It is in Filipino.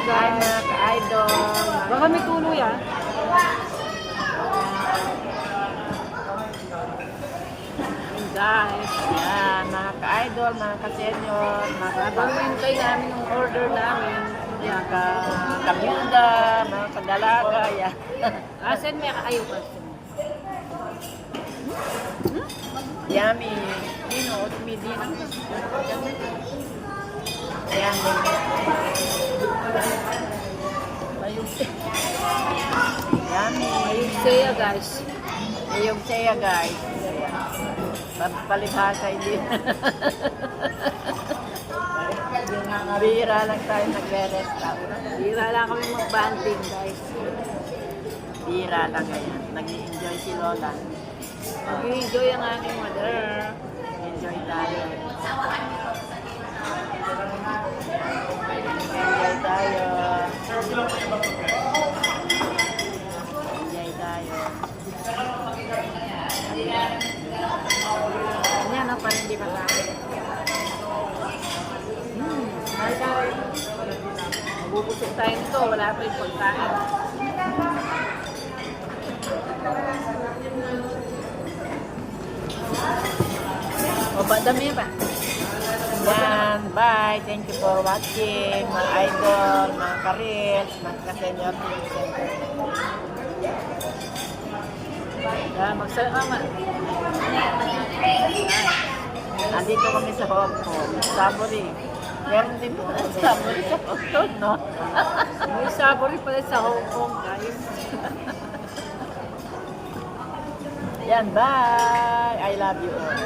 Hi guys. mga ka-idol. Baka may tuloy ah. Guys, yan, mga ka-idol, mga ka-senior, mga Pag-hintay namin yung order namin. mga ka-kamilda, mga ka-dalaga, yan. Asan may kakayo pa? Yummy. Dino, tumidino. Ayan. Ayun. Yummy. Ayun siya guys. Ayun siya guys. Palibhasa hindi. Bira lang tayo nagre-restaurant. Bira lang kami mag-banding guys. Bira lang ganyan. Nag-enjoy si Lola. Mag-enjoy ang aking mother. Enjoy tayo. Enjoy tayo. Enjoy tayo. Yan o, parang hindi masakit. Mabubusog tayo nito, wala pa yung pagkain. O ba, dami ba? Yan, bye. Thank you for watching, mga idol, mga ka-reels, mga ka-senior citizen. Magsama. Andito kami sa Hong Kong, Saburi. Meron din po ng Saburi sa Hong Kong, no? May sabori pala sa Hong Kong guys. Yan, bye! I love you all.